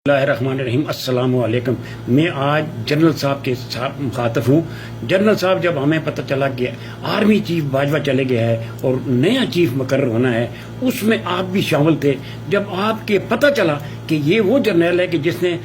الرحمن الرحیم السلام علیکم۔ میں آج جنرل صاحب کے ساتھ مخاطب ہوں۔ جنرل صاحب جب ہمیں پتہ چلا کہ آرمی چیف باجوہ چلے گیا ہے اور نیا چیف مقرر ہونا ہے، اس میں آپ بھی شامل تھے۔ جب آپ کے پتہ چلا کہ یہ وہ جرنیل ہے کہ جس نے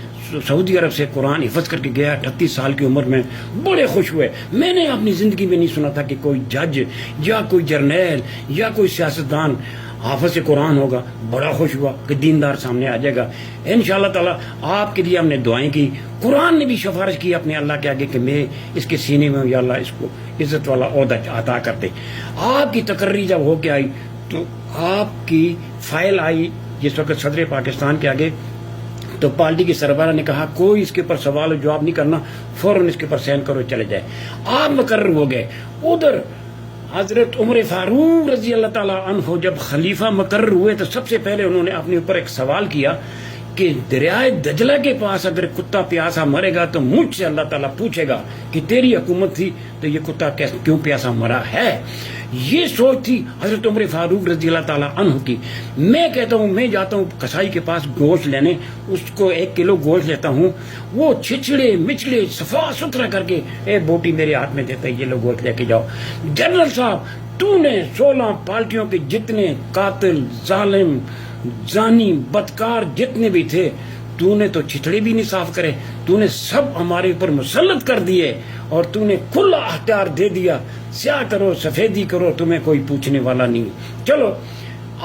سعودی عرب سے قرآن حفظ کر کے گیا 38 سال کی عمر میں، بڑے خوش ہوئے۔ میں نے اپنی زندگی میں نہیں سنا تھا کہ کوئی جج یا کوئی جرنیل یا کوئی سیاستدان حافظ سے قرآن ہوگا۔ بڑا خوش ہوا کہ دیندار سامنے آ جائے گا۔ انشاءاللہ تعالی آپ کے لیے ہم نے دعائیں کی۔ قرآن نے بھی سفارش کی اپنے اللہ کے آگے کہ میں اس کے سینے میں ہوں، یا اللہ اس کو عزت والا عہدہ عطا کرتے۔ آپ کی تقرری جب ہو کے آئی تو آپ کی فائل آئی جس وقت صدر پاکستان کے آگے، تو پارٹی کے سربراہ نے کہا کوئی اس کے اوپر سوال و جواب نہیں کرنا، فوراً اس کے اوپر سائن کرو چلے جائے۔ آپ مقرر ہو گئے۔ ادھر حضرت عمر فاروق رضی اللہ تعالیٰ عنہ جب خلیفہ مقرر ہوئے تو سب سے پہلے انہوں نے اپنے اوپر ایک سوال کیا کہ دریائے دجلہ کے پاس اگر کتا پیاسا مرے گا تو مجھ سے اللہ تعالیٰ پوچھے گا کہ تیری حکومت تھی تو یہ کتا کیوں پیاسا مرا ہے۔ یہ سوچ تھی حضرت عمر فاروق رضی اللہ تعالیٰ عنہ کی۔ میں کہتا ہوں، میں جاتا ہوں کسائی کے پاس گوشت لینے، اس کو 1 کلو گوشت لیتا ہوں، وہ چھچڑے مچڑے صفا ستھرا کر کے بوٹی میرے ہاتھ میں دیتا ہے، یہ لو گوشت لے کے جاؤ۔ جنرل صاحب، تو نے 16 پارٹیوں کے جتنے قاتل، ظالم، زانی، بدکار جتنے بھی تھے، تو نے تو چھچڑے بھی نہیں صاف کرے، تو نے سب ہمارے اوپر مسلط کر دیے، اور تو نے کھلا اختیار دے دیا، سیاہ کرو سفیدی کرو، تمہیں کوئی پوچھنے والا نہیں۔ چلو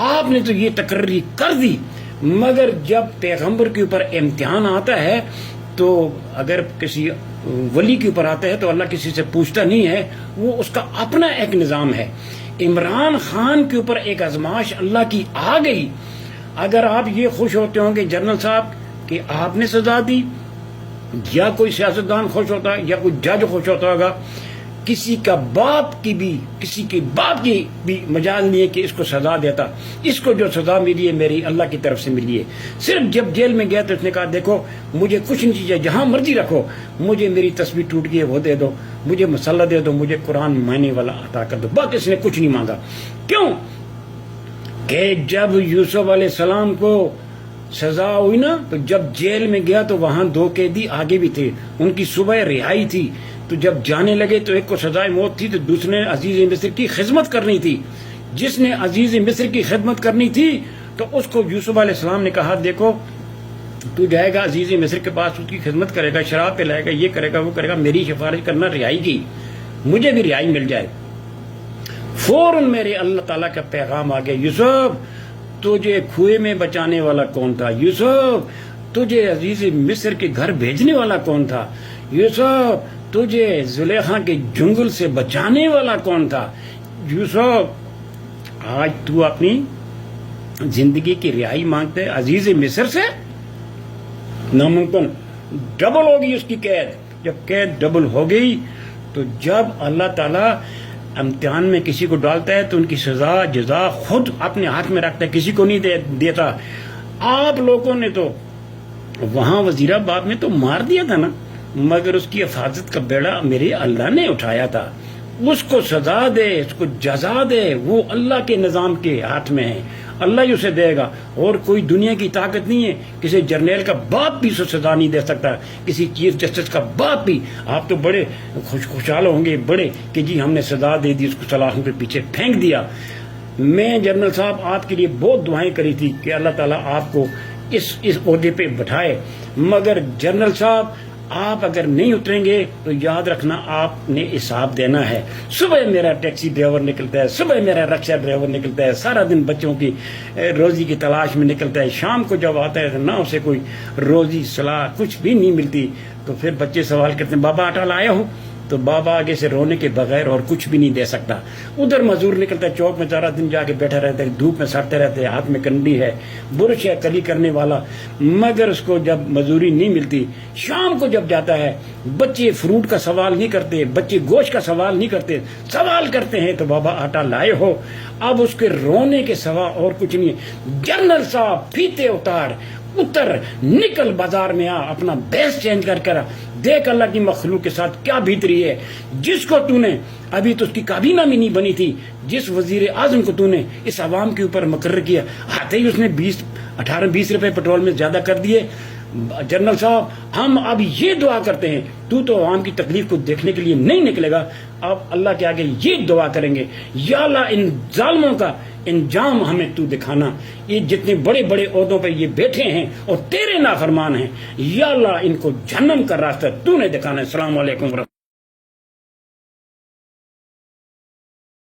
آپ نے تو یہ تقرری کر دی، مگر جب پیغمبر کے اوپر امتحان آتا ہے تو اگر کسی ولی کے اوپر آتا ہے تو اللہ کسی سے پوچھتا نہیں ہے، وہ اس کا اپنا ایک نظام ہے۔ عمران خان کے اوپر ایک آزمائش اللہ کی آ گئی۔ اگر آپ یہ خوش ہوتے ہوں گے جنرل صاحب کہ آپ نے سزا دی، یا کوئی سیاستدان خوش ہوتا یا کوئی جج خوش ہوتا ہوگا، کسی کے باپ کی بھی مجال نہیں ہے کہ اس کو سزا دیتا۔ اس کو جو سزا ملی ہے میری اللہ کی طرف سے ملی ہے۔ صرف جب جیل میں گیا تو اس نے کہا دیکھو مجھے کچھ نہیں چاہیے، جہاں مرضی رکھو، مجھے میری تسبیح ٹوٹ گئی ہے وہ دے دو، مجھے مسلح دے دو، مجھے قرآن معنی والا عطا کر دو۔ باقی اس نے کچھ نہیں مانگا۔ کیوں کہ جب یوسف علیہ السلام کو سزا ہوئی نا، تو جب جیل میں گیا تو وہاں 2 قیدی آگے بھی تھے، ان کی صبح رہائی تھی، تو جب جانے لگے تو ایک کو سزائے موت تھی تو دوسرے نے عزیز مصر کی خدمت کرنی تھی۔ جس نے عزیز مصر کی خدمت کرنی تھی تو اس کو یوسف علیہ السلام نے کہا دیکھو تو جائے گا عزیز مصر کے پاس، اس کی خدمت کرے گا، شراب پہ لائے گا، یہ کرے گا وہ کرے گا، میری سفارش کرنا رہائی کی، مجھے بھی رہائی مل جائے۔ فوراً میرے اللہ تعالیٰ کا پیغام آ گیا، یوسف تجھے کنویں میں بچانے والا کون تھا؟ یوسف تجھے عزیز مصر کے گھر بھیجنے والا کون تھا؟ یوسف تجھے زلیخا کے جنگل سے بچانے والا کون تھا؟ یوسف آج تو اپنی زندگی کی رہائی مانگتے عزیز مصر سے؟ ناممکن، ڈبل ہوگی اس کی قید۔ جب قید ڈبل ہو گئی تو جب اللہ تعالیٰ امتحان میں کسی کو ڈالتا ہے تو ان کی سزا جزا خود اپنے ہاتھ میں رکھتا ہے، کسی کو نہیں دیتا۔ آپ لوگوں نے تو وہاں وزیرآباد میں تو مار دیا تھا نا، مگر اس کی حفاظت کا بیڑا میرے اللہ نے اٹھایا تھا۔ اس کو سزا دے، اس کو جزا دے، وہ اللہ کے نظام کے ہاتھ میں ہے، اللہ ہی اسے دے گا، اور کوئی دنیا کی طاقت نہیں ہے۔ کسی جرنیل کا باپ بھی اسے سزا نہیں دے سکتا، کسی چیف جسٹس کا باپ بھی۔ آپ تو بڑے خوشحال ہوں گے بڑے کہ جی ہم نے سزا دے دی، اس کو سلاخوں کے پیچھے پھینک دیا۔ میں جنرل صاحب آپ کے لیے بہت دعائیں کری تھی کہ اللہ تعالیٰ آپ کو اس عہدے پہ بٹھائے، مگر جنرل صاحب آپ اگر نہیں اتریں گے تو یاد رکھنا آپ نے حساب دینا ہے۔ صبح میرا ٹیکسی ڈرائیور نکلتا ہے، صبح میرا رکشہ ڈرائیور نکلتا ہے، سارا دن بچوں کی روزی کی تلاش میں نکلتا ہے، شام کو جب آتا ہے تو نہ اسے کوئی روزی صلاح کچھ بھی نہیں ملتی، تو پھر بچے سوال کرتے ہیں بابا آٹا لایا ہوں، تو بابا آگے سے رونے کے بغیر اور کچھ بھی نہیں دے سکتا۔ ادھر مزدور نکلتا ہے چوک میں، سارا دن جا کے بیٹھا رہتا ہے، دھوپ میں سڑتے رہتے ہیں، ہاتھ میں کنڈی ہے، برش ہے کلی کرنے والا، مگر اس کو جب مزدوری نہیں ملتی۔ شام کو جب جاتا ہے بچے فروٹ کا سوال نہیں کرتے، بچے گوشت کا سوال نہیں کرتے، سوال کرتے ہیں تو بابا آٹا لائے ہو۔ اب اس کے رونے کے سوا اور کچھ نہیں ہے۔ جنرل صاحب پھیتے اتر نکل بازار میں آ، اپنا بیس چینج کر کر دیکھ اللہ کی مخلوق کے ساتھ کیا بیتری ہے۔ جس کو تو نے ابھی تو اس کی کابینہ میں نہیں بنی تھی، جس وزیر اعظم کو تو نے اس عوام کے اوپر مقرر کیا، آتے ہی اس نے 18-20 روپے پیٹرول میں زیادہ کر دیے، جنرل صاحب ہم اب یہ دعا کرتے ہیں، تو عوام کی تکلیف کو دیکھنے کے لیے نہیں نکلے گا، اب اللہ کے آگے یہ دعا کریں گے، یا اللہ ان ظالموں کا انجام ہمیں تو دکھانا، یہ جتنے بڑے بڑے عہدوں پہ یہ بیٹھے ہیں اور تیرے نافرمان ہیں، یا اللہ ان کو جہنم کا راستہ تو نے دکھانا ہے۔ السلام علیکم ورحمۃ اللہ۔